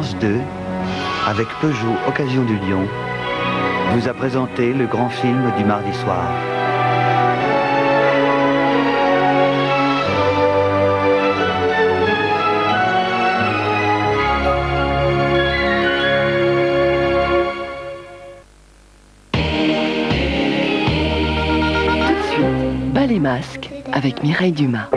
France 2, avec Peugeot Occasion du Lion, vous a présenté le grand film du mardi soir. Tout de suite, Bas les masques avec Mireille Dumas.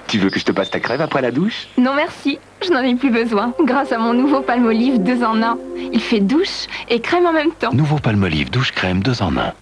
Tu veux que je te passe ta crème après la douche? Non merci, je n'en ai plus besoin. Grâce à mon nouveau Palmolive 2 en 1. Il fait douche et crème en même temps. Nouveau Palmolive douche crème 2 en 1.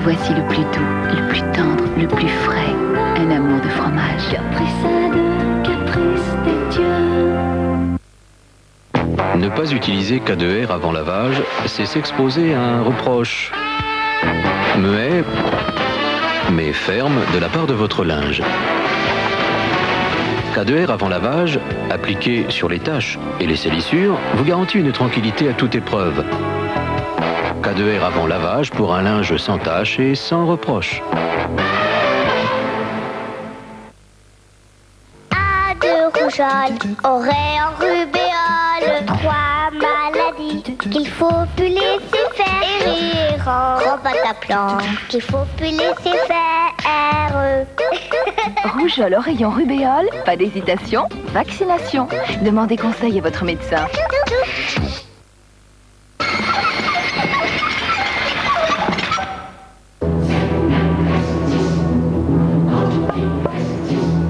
Voici le plus doux, le plus tendre, le plus frais. Un amour de fromage. Caprice des dieux. Ne pas utiliser K2R avant lavage, c'est s'exposer à un reproche muet, mais ferme de la part de votre linge. K2R avant lavage, appliqué sur les taches et les salissures, vous garantit une tranquillité à toute épreuve. K2R avant lavage pour un linge sans tache et sans reproche. A de rougeole, auréole, rubéole, 3 maladies qu'il faut plus laisser faire. Et rire en pataplan qu'il faut plus laisser faire. Rougeole, oreillon, rubéole, pas d'hésitation, vaccination. Demandez conseil à votre médecin.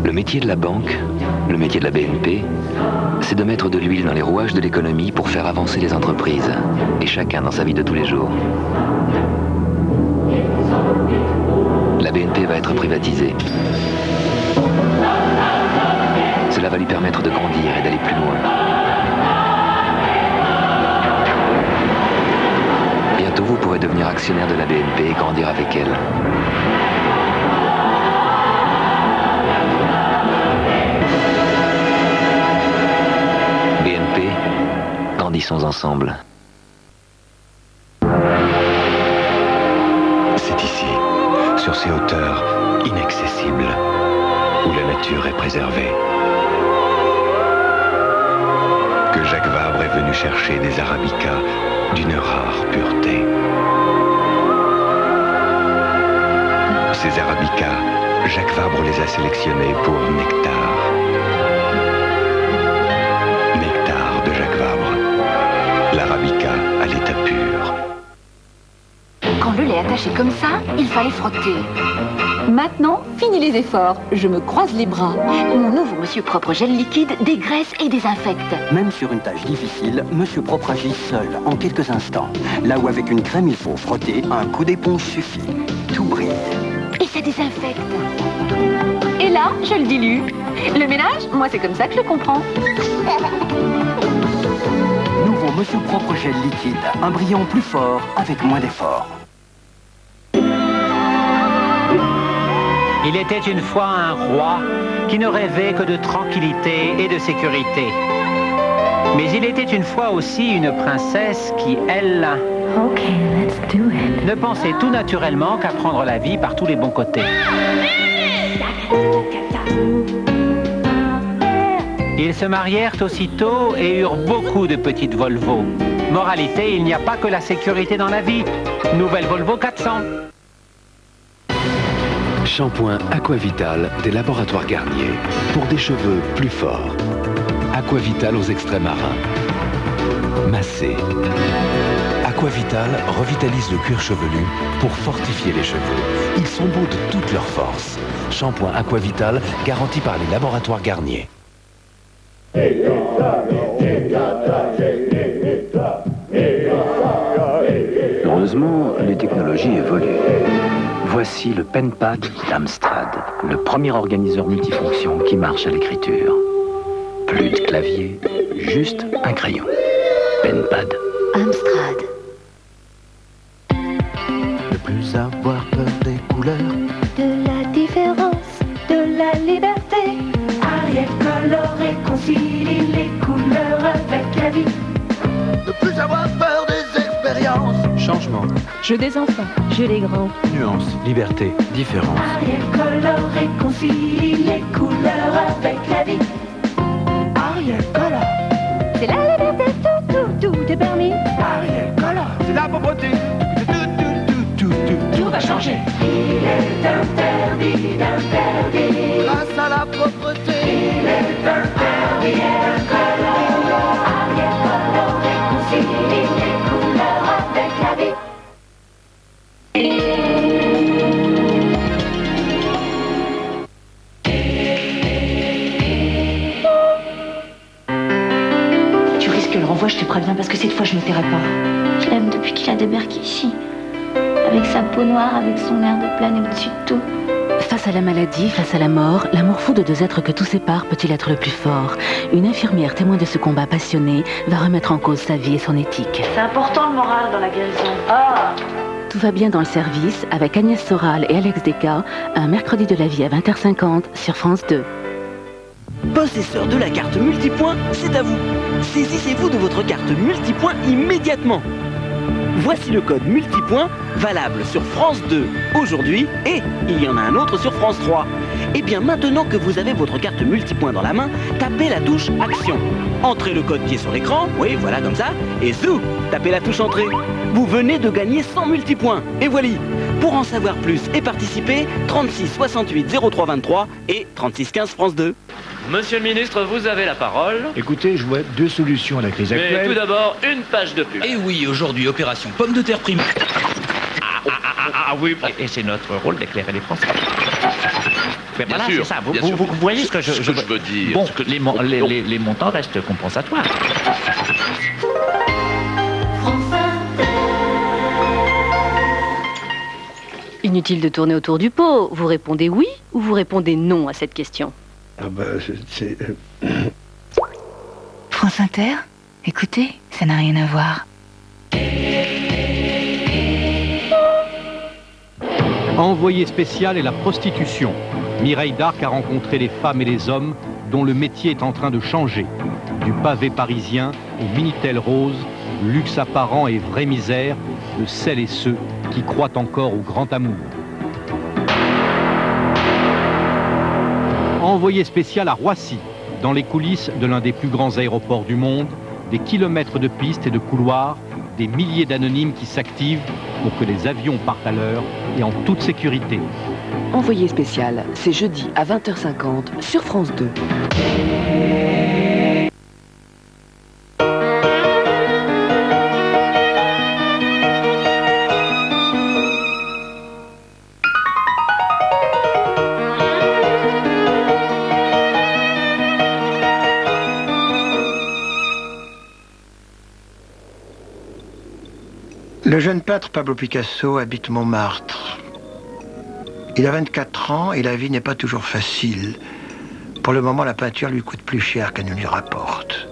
Le métier de la banque, le métier de la BNP, c'est de mettre de l'huile dans les rouages de l'économie pour faire avancer les entreprises, et chacun dans sa vie de tous les jours. La BNP va être privatisée. Cela va lui permettre de grandir et d'aller plus loin. Bientôt, vous pourrez devenir actionnaire de la BNP et grandir avec elle. BNP, grandissons ensemble. C'est ici, sur ces hauteurs inaccessibles, où la nature est préservée, que Jacques Vabre est venu chercher des arabicas d'une rare pureté. Ces arabicas, Jacques Vabre les a sélectionnés pour Nectar. Nectar de Jacques Vabre, l'arabica à l'état pur. Quand le lait est attaché comme ça, il fallait frotter. Maintenant, fini les efforts. Je me croise les bras. Mon nouveau Monsieur Propre gel liquide dégraisse et désinfecte. Même sur une tâche difficile, Monsieur Propre agit seul, en quelques instants. Là où avec une crème il faut frotter, un coup d'éponge suffit. Tout brille. Et ça désinfecte. Et là, je le dilue. Le ménage, moi c'est comme ça que je le comprends. Nouveau Monsieur Propre gel liquide, un brillant plus fort avec moins d'efforts. Il était une fois un roi qui ne rêvait que de tranquillité et de sécurité. Mais il était une fois aussi une princesse qui, elle, ne pensait tout naturellement qu'à prendre la vie par tous les bons côtés. Ils se marièrent aussitôt et eurent beaucoup de petites Volvo. Moralité, il n'y a pas que la sécurité dans la vie. Nouvelle Volvo 400. Shampoing Aquavital des laboratoires Garnier. Pour des cheveux plus forts. Aquavital aux extraits marins. Massé. Aquavital revitalise le cuir chevelu pour fortifier les cheveux. Ils sont beaux de toute leur force. Shampoing Aquavital garanti par les laboratoires Garnier. Heureusement, les technologies évoluent. Voici le PenPad d'Amstrad, le premier organiseur multifonction qui marche à l'écriture. Plus de clavier, juste un crayon. Penpad. Amstrad. Ne plus avoir peur des couleurs, De la différence, de la liberté. Ariel Color réconcilie les couleurs avec la vie. ne plus avoir peur des expériences. Changement, Jeu des enfants. Jeu des grands. nuance, liberté, différence. Ariel Color réconcilie les couleurs avec la vie. Ariel Color. C'est la liberté, tout est permis. Ariel Color. C'est la pauvreté. Tout va changer. Il est interdit d'interdire. Grâce à la pauvreté. Il est interdit Ariel Color. Ariel Color réconcilie les couleurs avec la vie. Tu risques le renvoi, je te préviens, parce que cette fois, je ne me tairai pas. Je l'aime depuis qu'il a débarqué ici. Avec sa peau noire, avec son air de planer au-dessus de tout. Face à la maladie, face à la mort, l'amour fou de deux êtres que tout sépare peut-il être le plus fort? Une infirmière témoin de ce combat passionné va remettre en cause sa vie et son éthique. C'est important le moral dans la guérison. Tout va bien dans le service avec Agnès Soral et Alex Desca, un mercredi de la vie à 20h50 sur France 2. Possesseur de la carte multipoint, c'est à vous. Saisissez-vous de votre carte multipoint immédiatement. Voici le code multipoint valable sur France 2 aujourd'hui et il y en a un autre sur France 3. Et bien maintenant que vous avez votre carte multipoint dans la main, tapez la touche Action. Entrez le code qui est sur l'écran, oui voilà comme ça, et zou, tapez la touche Entrée. Vous venez de gagner 100 multipoints et voilà. Pour en savoir plus et participer, 36 68 03 23 et 36 15 France 2. Monsieur le ministre, vous avez la parole. Écoutez, je vois deux solutions à la crise Mais actuelle. tout d'abord, une page de pub. Et oui, aujourd'hui, opération pomme de terre prime. Oui, et c'est notre rôle d'éclairer les Français. Mais Bien voilà, sûr, c'est ça. bien sûr. Vous voyez ce que je veux dire. Bon, les montants restent compensatoires. Inutile de tourner autour du pot. Vous répondez oui ou vous répondez non à cette question? Ah bah, c'est... France Inter? Écoutez, ça n'a rien à voir. Envoyé spécial est la prostitution. Mireille d'Arc a rencontré les femmes et les hommes dont le métier est en train de changer. Du pavé parisien au Minitel rose, luxe apparent et vraie misère, de celles et ceux qui croient encore au grand amour. Envoyé spécial à Roissy, dans les coulisses de l'un des plus grands aéroports du monde, des kilomètres de pistes et de couloirs, des milliers d'anonymes qui s'activent pour que les avions partent à l'heure et en toute sécurité. Envoyé spécial, c'est jeudi à 20h50 sur France 2. Le jeune peintre Pablo Picasso habite Montmartre. Il a 24 ans et la vie n'est pas toujours facile. Pour le moment, la peinture lui coûte plus cher qu'elle ne lui rapporte.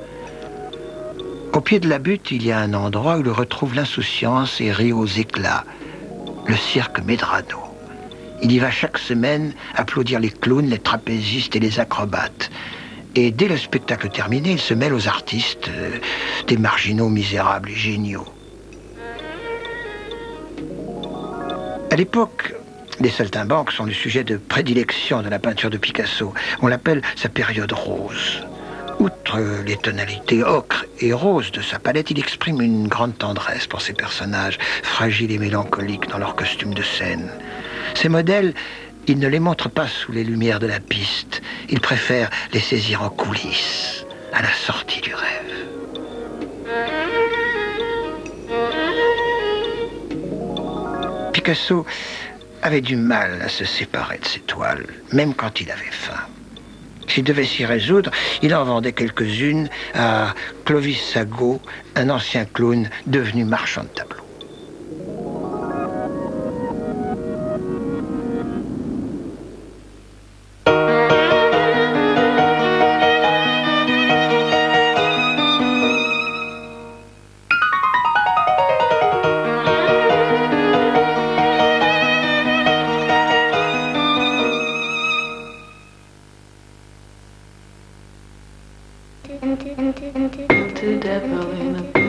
Au pied de la butte, il y a un endroit où il retrouve l'insouciance et rit aux éclats. Le cirque Medrano. Il y va chaque semaine applaudir les clowns, les trapézistes et les acrobates. Et dès le spectacle terminé, il se mêle aux artistes, des marginaux misérables et géniaux. À l'époque, les saltimbanques sont le sujet de prédilection de la peinture de Picasso. On l'appelle sa période rose. Outre les tonalités ocre et rose de sa palette, il exprime une grande tendresse pour ses personnages, fragiles et mélancoliques dans leurs costumes de scène. Ces modèles, il ne les montre pas sous les lumières de la piste. Il préfère les saisir en coulisses, à la sortie du rêve. Picasso avait du mal à se séparer de ses toiles, même quand il avait faim. S'il devait s'y résoudre, il en vendait quelques-unes à Clovis Sagot, un ancien clown devenu marchand de tableaux. devil in a